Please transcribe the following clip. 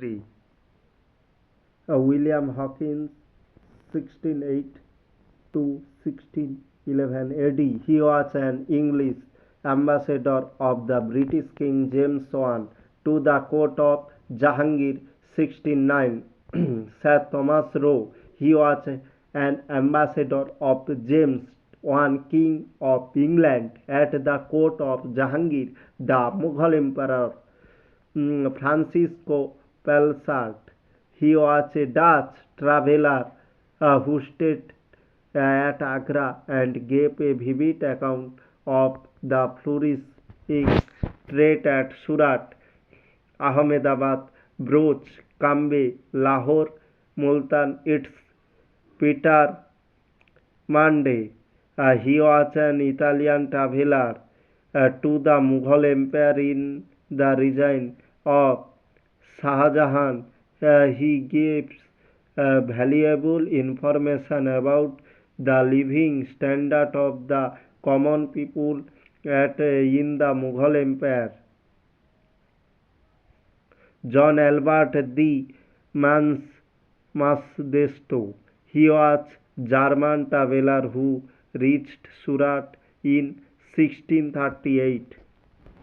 3. William Hawkins, 1608 to 1611 AD. He was an English ambassador of the British King James I to the court of Jahangir, 1609. Sir Thomas Roe. He was an ambassador of James I, King of England, at the court of Jahangir. The Mughal Emperor Francisco Pelsart. He was a Dutch traveller who stayed at Agra and gave a vivid account of the flourishing trade at Surat, Ahmedabad, Bhuj, Cambay, Lahore, Multan. It's Peter Monday. He was an Italian traveller to the Mughal Empire in the reign of Shah Jahan. He gives valuable information about the living standard of the common people in the Mughal Empire. John Albert de Masdesto. He was German traveller who reached Surat in 1638.